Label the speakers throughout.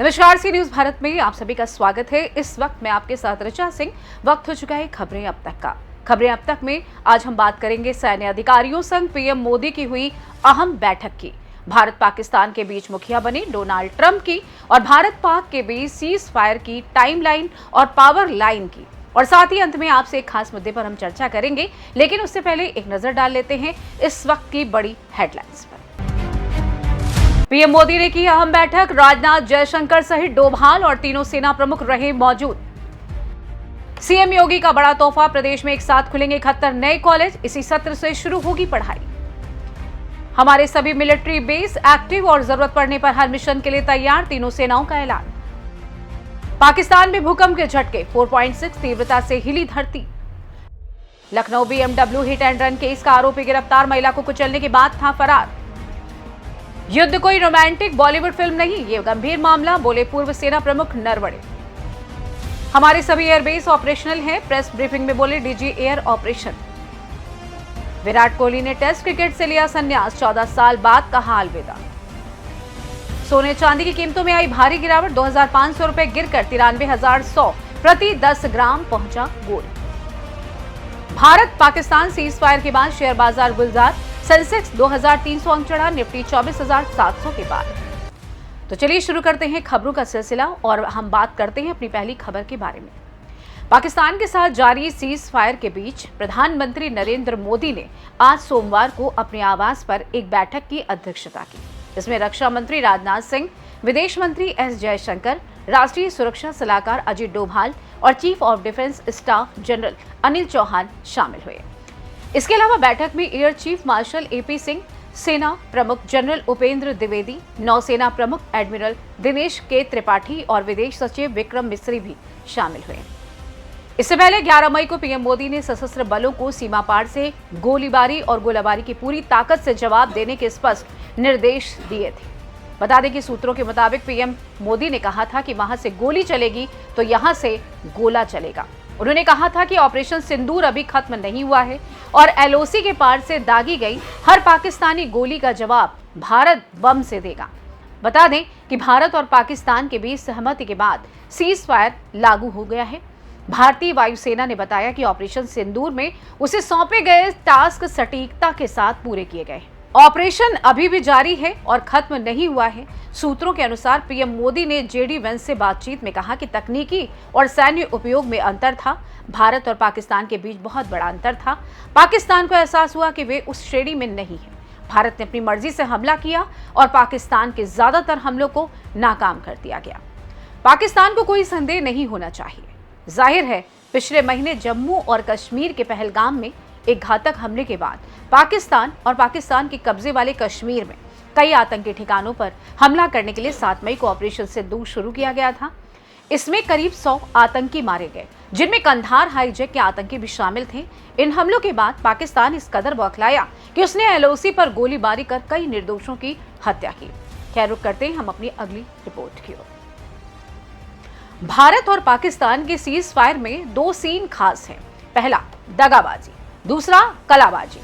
Speaker 1: नमस्कार, सी न्यूज भारत में आप सभी का स्वागत है। इस वक्त मैं आपके साथ ऋचा सिंह। वक्त हो चुका है खबरें अब तक का। खबरें अब तक में आज हम बात करेंगे सैन्य अधिकारियों संग पीएम मोदी की हुई अहम बैठक की, भारत पाकिस्तान के बीच मुखिया बने डोनाल्ड ट्रंप की और भारत पाक के बीच सीज फायर की टाइमलाइन और पावर लाइन की, और साथ ही अंत में आपसे एक खास मुद्दे पर हम चर्चा करेंगे। लेकिन उससे पहले एक नजर डाल लेते हैं इस वक्त की बड़ी हेडलाइंस पर। पीएम मोदी ने की अहम बैठक, राजनाथ, जयशंकर सहित डोभाल और तीनों सेना प्रमुख रहे मौजूद। सीएम योगी का बड़ा तोहफा, प्रदेश में एक साथ खुलेंगे 71 नए कॉलेज, इसी सत्र से शुरू होगी पढ़ाई। हमारे सभी मिलिट्री बेस एक्टिव और जरूरत पड़ने पर हर मिशन के लिए तैयार, तीनों सेनाओं का ऐलान। पाकिस्तान में भूकंप के झटके, 4.6 तीव्रता से हिली धरती। Lucknow BMW hit and run case का आरोपी गिरफ्तार, महिला को कुचलने के बाद था फरार। युद्ध कोई रोमांटिक बॉलीवुड फिल्म नहीं, ये गंभीर मामला, बोले पूर्व सेना प्रमुख नरवणे। हमारे सभी एयरबेस ऑपरेशनल हैं, प्रेस ब्रीफिंग में बोले DG air operation. Virat Kohli ने टेस्ट क्रिकेट से लिया संन्यास, 14 साल बाद कहा अलविदा। सोने चांदी की कीमतों में आई भारी गिरावट, 2500 रुपए गिरकर 93,100 प्रति 10 ग्राम पहुंचा gold. Bharat Pakistan cease fire के बाद शेयर बाजार गुलजार, सेंसेक्स 2300 अंक चढ़ा, निफ्टी 24,700 के बाद। तो चलिए शुरू करते हैं खबरों का सिलसिला और हम बात करते हैं अपनी पहली खबर के बारे में। पाकिस्तान के साथ जारी सीज फायर के बीच प्रधानमंत्री नरेंद्र मोदी ने आज सोमवार को अपने आवास पर एक बैठक की अध्यक्षता की। इसमें रक्षा मंत्री राजनाथ सिंह, विदेश मंत्री एस जयशंकर, राष्ट्रीय सुरक्षा सलाहकार अजीत डोभाल और chief of defence staff general Anil Chauhan शामिल हुए। इसके अलावा बैठक में air chief marshal AP Singh, सेना प्रमुख जनरल उपेंद्र द्विवेदी, नौसेना प्रमुख एडमिरल दिनेश के त्रिपाठी और विदेश सचिव विक्रम मिस्री भी शामिल हुए। इससे पहले 11 मई को पीएम मोदी ने सशस्त्र बलों को सीमा पार से गोलीबारी और गोलाबारी की पूरी ताकत से जवाब देने के स्पष्ट निर्देश दिए थे। बता दें कि सूत्रों के मुताबिक पीएम मोदी ने कहा था कि वहां से गोली चलेगी तो यहां से गोला चलेगा। उन्होंने कहा था कि ऑपरेशन सिंदूर अभी खत्म नहीं हुआ है और LOC के पार से दागी गई हर पाकिस्तानी गोली का जवाब भारत बम से देगा। बता दें कि भारत और पाकिस्तान के बीच सहमति के बाद सीज फायर लागू हो गया है। भारतीय वायुसेना ने बताया कि ऑपरेशन सिंदूर में उसे सौंपे गए टास्क सटीकता के साथ पूरे किए गए। ऑपरेशन अभी भी जारी है और खत्म नहीं हुआ है। सूत्रों के अनुसार पीएम मोदी ने JD वेंस से बातचीत में कहा कि तकनीकी और सैन्य उपयोग में अंतर था। भारत और पाकिस्तान के बीच बहुत बड़ा अंतर था। पाकिस्तान को एहसास हुआ कि वे उस श्रेणी में नहीं है। भारत ने अपनी मर्जी से हमला किया और पाकिस्तान के ज्यादातर हमलों को नाकाम कर दिया गया। पाकिस्तान को कोई संदेह नहीं होना चाहिए। जाहिर है, पिछले महीने जम्मू और कश्मीर के पहलगाम में एक घातक हमले के बाद पाकिस्तान और पाकिस्तान के कब्जे वाले कश्मीर में कई आतंकी ठिकानों पर हमला करने के लिए 7 मई को ऑपरेशन सिंदूर शुरू किया गया था। इसमें करीब 100 आतंकी मारे गए, जिनमें कंधार हाईजैक के आतंकी भी शामिल थे। इन हमलों के बाद पाकिस्तान इस कदर बौखलाया कि उसने LOC पर गोलीबारी कर कई निर्दोषों की हत्या की। खैर, रुक करते हैं हम अपनी अगली रिपोर्ट की ओर। भारत और पाकिस्तान के सीज फायर में 2 सीन खास हैं। पहला दगाबाजी, दूसरा कलाबाजी।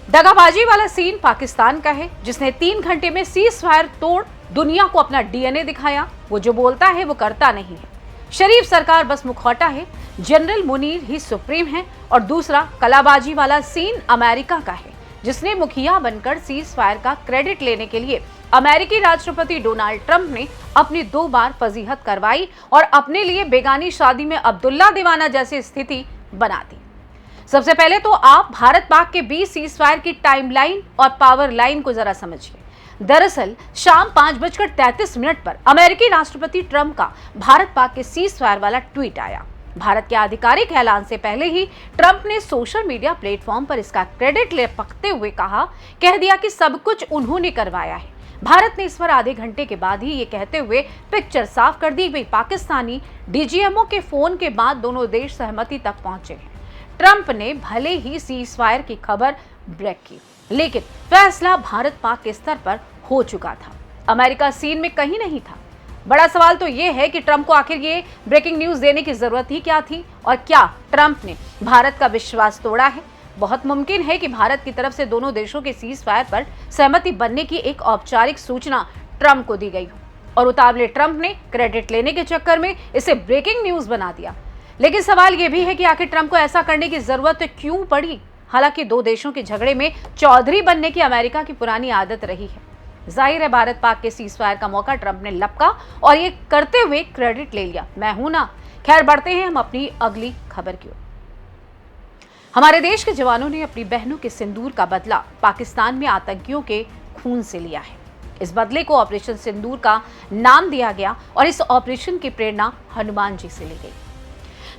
Speaker 1: दगाबाजी वाला सीन पाकिस्तान का है, जिसने 3 घंटे में सीज फायर तोड़ दुनिया को अपना DNA दिखाया। वो जो बोलता है वो करता नहीं है। शरीफ सरकार बस मुखौटा है, जनरल मुनीर ही सुप्रीम है। और दूसरा कलाबाजी वाला सीन अमेरिका का है, जिसने मुखिया बनकर सीज फायर का क्रेडिट लेने के लिए अमेरिकी राष्ट्रपति डोनाल्ड ट्रंप ने अपनी 2 बार फजीहत करवाई और अपने लिए बेगानी शादी में अब्दुल्ला दीवाना जैसी स्थिति बना दी। सबसे पहले तो आप भारत पाक के बीच सीज फायर की टाइमलाइन और पावर लाइन को जरा समझिए। दरअसल शाम 5:33 पर अमेरिकी राष्ट्रपति ट्रंप का भारत पाक के सीज फायर वाला ट्वीट आया। भारत के आधिकारिक ऐलान से पहले ही ट्रंप ने सोशल मीडिया प्लेटफॉर्म पर इसका क्रेडिट लपकते हुए कह दिया कि सब कुछ उन्होंने करवाया है। भारत ने इस पर आधे घंटे के बाद ही ये कहते हुए पिक्चर साफ कर दी गई। पाकिस्तानी DGMO के फोन के बाद दोनों देश सहमति तक पहुंचे हैं। ट्रंप ने भले ही सीज फायर की खबर ब्रेक की, लेकिन फैसला भारत पाक के स्तर पर हो चुका था। अमेरिका सीन में कहीं नहीं था। बड़ा सवाल तो ये है कि ट्रंप को आखिर ये ब्रेकिंग न्यूज देने की जरूरत ही क्या थी, और क्या ट्रंप ने भारत का विश्वास तोड़ा है? बहुत मुमकिन है कि भारत की तरफ से दोनों देशों के सीज फायर पर सहमति बनने की एक औपचारिक सूचना ट्रंप को दी गई हो। और उतावले ट्रंप ने क्रेडिट लेने के चक्कर में इसे ब्रेकिंग न्यूज बना दिया। लेकिन सवाल यह भी है कि आखिर ट्रंप को ऐसा करने की जरूरत क्यों पड़ी। हालांकि दो देशों के झगड़े में चौधरी बनने की अमेरिका की पुरानी आदत रही है। जाहिर है भारत पाक के सीजफायर का मौका ट्रंप ने लपका और ये करते हुए क्रेडिट ले लिया, मैं हूं ना। खैर बढ़ते हैं हम अपनी अगली खबर की ओर। हमारे देश के जवानों ने अपनी बहनों के सिंदूर का बदला पाकिस्तान में आतंकियों के खून से लिया है। इस बदले को ऑपरेशन सिंदूर का नाम दिया गया और इस ऑपरेशन की प्रेरणा हनुमान जी से ली गई।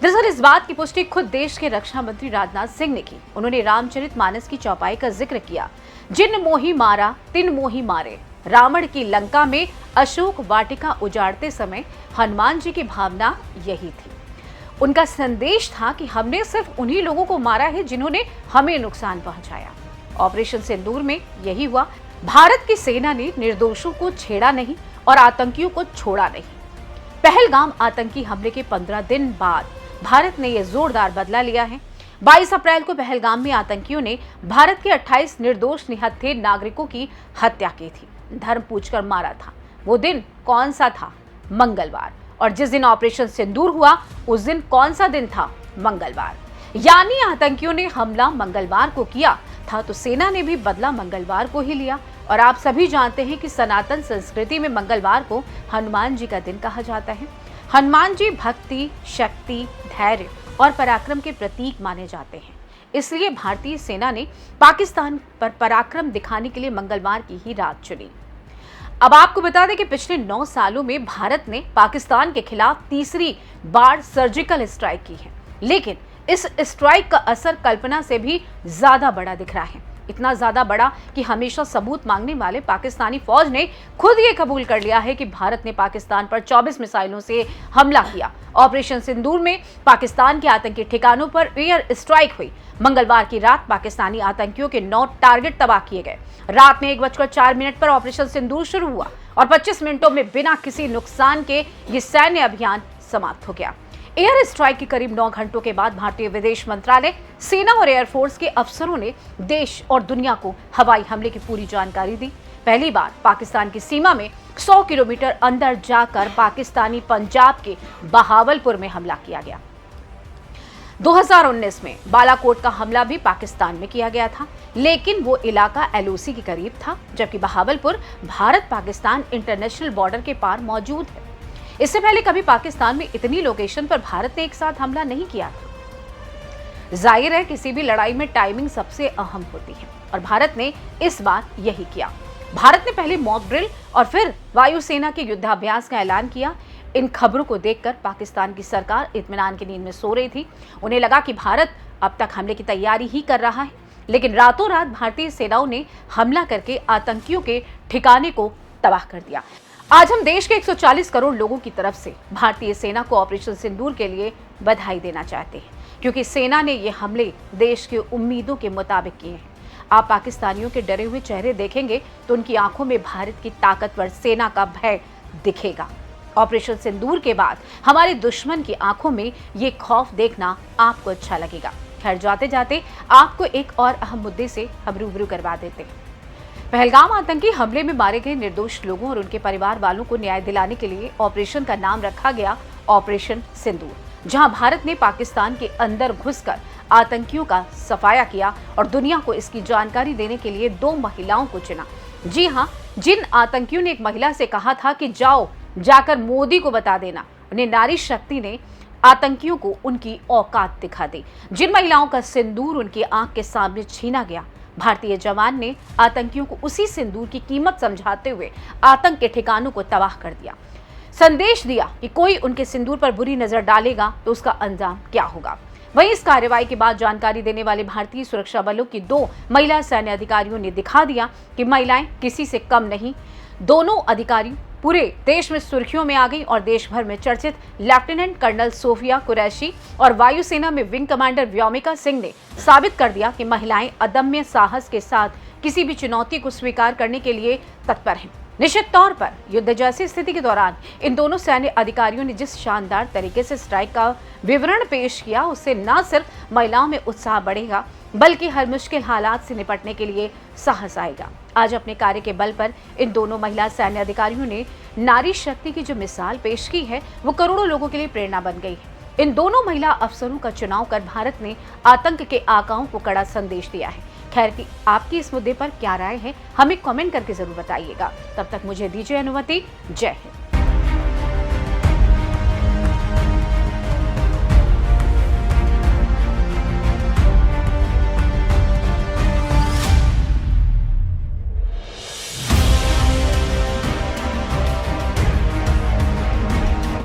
Speaker 1: दरअसल इस बात की पुष्टि खुद देश के रक्षा मंत्री राजनाथ सिंह ने की। उन्होंने रामचरितमानस की चौपाई का जिक्र किया, जिन मोही मारा तिन मोही मारे। रावण की लंका में अशोक वाटिका उजाड़ते समय हनुमान जी की भावना यही थी। उनका संदेश था कि हमने सिर्फ उन्हीं लोगों को मारा है जिन्होंने हमें नुकसान पहुंचाया। ऑपरेशन सिंदूर में यही हुआ। भारत की सेना ने निर्दोषों को छेड़ा नहीं और आतंकियों को छोड़ा नहीं। पहलगाम आतंकी हमले के 15 दिन बाद भारत ने यह जोरदार बदला लिया है। 22 अप्रैल को पहलगाम में आतंकियों ने भारत के 28 निर्दोष निहत्थे नागरिकों की हत्या की थी, धर्म पूछकर मारा था। वो दिन कौन सा था? मंगलवार। और जिस दिन ऑपरेशन सिंदूर हुआ उस दिन कौन सा दिन था? मंगलवार। यानी आतंकियों ने हमला मंगलवार को किया था तो सेना ने भी बदला मंगलवार को ही लिया। और आप सभी जानते हैं कि सनातन संस्कृति में मंगलवार को हनुमान जी का दिन कहा जाता है। हनुमान जी भक्ति, शक्ति, धैर्य और पराक्रम के प्रतीक माने जाते हैं। इसलिए भारतीय सेना ने पाकिस्तान पर पराक्रम दिखाने के लिए मंगलवार की ही रात चुनी। अब आपको बता दें कि पिछले 9 सालों में भारत ने पाकिस्तान के खिलाफ तीसरी बार सर्जिकल स्ट्राइक की है। लेकिन इस स्ट्राइक का असर कल्पना से भी ज्यादा बड़ा दिख रहा है। इतना ज्यादा बड़ा कि हमेशा सबूत मांगने वाले पाकिस्तानी फौज ने खुद ये कबूल कर लिया है कि भारत ने पाकिस्तान पर 24 मिसाइलों से हमला किया। ऑपरेशन सिंदूर में पाकिस्तान के आतंकी ठिकानों पर एयर स्ट्राइक हुई। मंगलवार की रात पाकिस्तानी आतंकियों के 9 टारगेट तबाह किए गए। रात में 1:04 पर ऑपरेशन सिंदूर शुरू हुआ और 25 मिनटों में बिना किसी नुकसान के ये सैन्य अभियान समाप्त हो गया। एयर स्ट्राइक के करीब 9 घंटों के बाद भारतीय विदेश मंत्रालय, सेना और एयरफोर्स के अफसरों ने देश और दुनिया को हवाई हमले की पूरी जानकारी दी। पहली बार पाकिस्तान की सीमा में 100 किलोमीटर अंदर जाकर पाकिस्तानी पंजाब के बहावलपुर में हमला किया गया। 2019 में बालाकोट का हमला भी पाकिस्तान में किया गया था, लेकिन वो इलाका LOC के करीब था, जबकि बहावलपुर भारत पाकिस्तान इंटरनेशनल बॉर्डर के पार मौजूद है। इससे पहले कभी पाकिस्तान में इतनी लोकेशन पर भारत ने एक साथ हमला नहीं किया था। जाहिर है किसी भी लड़ाई में टाइमिंग सबसे अहम होती है और भारत ने इस बार यही किया। भारत ने पहले मॉक ड्रिल और फिर वायुसेना के युद्धाभ्यास का ऐलान किया। इन खबरों को देखकर पाकिस्तान की सरकार इत्मीनान की नींद में सो रही थी। उन्हें लगा कि भारत अब तक हमले की तैयारी ही कर रहा है, लेकिन रातों रात भारतीय सेनाओं ने हमला करके आतंकियों के ठिकाने को तबाह कर दिया। आज हम देश के 140 करोड़ लोगों की तरफ से भारतीय सेना को ऑपरेशन सिंदूर के लिए बधाई देना चाहते हैं, क्योंकि सेना ने ये हमले देश की उम्मीदों के मुताबिक किए हैं। आप पाकिस्तानियों के डरे हुए चेहरे देखेंगे तो उनकी आंखों में भारत की ताकतवर सेना का भय दिखेगा। ऑपरेशन सिंदूर के बाद हमारे दुश्मन की आंखों में ये खौफ देखना आपको अच्छा लगेगा। खैर जाते जाते आपको एक और अहम मुद्दे से हम रूबरू करवा देते हैं। पहलगाम आतंकी हमले में मारे गए निर्दोष लोगों और उनके परिवार वालों को न्याय दिलाने के लिए ऑपरेशन का नाम रखा गया ऑपरेशन सिंदूर, जहां भारत ने पाकिस्तान के अंदर घुसकर आतंकियों का सफाया किया और दुनिया को इसकी जानकारी देने के लिए 2 महिलाओं को चुना। जी हां, जिन आतंकियों ने एक महिला से कहा था कि जाओ जाकर मोदी को बता देना, उन्हें नारी शक्ति ने आतंकियों को उनकी औकात दिखा दी। जिन महिलाओं का सिंदूर उनकी आंख के सामने छीना गया, भारतीय जवान ने आतंकियों को उसी सिंदूर की कीमत समझाते हुए आतंक के ठिकानों को तबाह कर दिया। संदेश दिया कि कोई उनके सिंदूर पर बुरी नजर डालेगा तो उसका अंजाम क्या होगा। वहीं इस कार्रवाई के बाद जानकारी देने वाले भारतीय सुरक्षा बलों की 2 महिला सैन्य अधिकारियों ने दिखा दिया कि महिलाएं किसी से कम नहीं। दोनों अधिकारी पूरे देश में सुर्खियों में आ गई और देश भर में चर्चित लेफ्टिनेंट कर्नल सोफिया कुरैशी और वायुसेना में विंग कमांडर व्योमिका सिंह ने साबित कर दिया कि महिलाएं अदम्य साहस के साथ किसी भी चुनौती को स्वीकार करने के लिए तत्पर हैं। निश्चित तौर पर युद्ध जैसी स्थिति के दौरान इन दोनों सैन्य अधिकारियों ने जिस शानदार तरीके से स्ट्राइक का विवरण पेश किया, उससे न सिर्फ महिलाओं में उत्साह बढ़ेगा बल्कि हर मुश्किल हालात से निपटने के लिए साहस आएगा। आज अपने कार्य के बल पर इन दोनों महिला सैन्य अधिकारियों ने नारी शक्ति की जो मिसाल पेश की है, वो करोड़ों लोगों के लिए प्रेरणा बन गई है। इन दोनों महिला अफसरों का चुनाव कर भारत ने आतंक के आकाओं को कड़ा संदेश दिया है। खैर, आपकी इस मुद्दे पर क्या राय है, हमें कमेंट करके जरूर बताइएगा। तब तक मुझे दीजिए अनुमति। जय हिंद।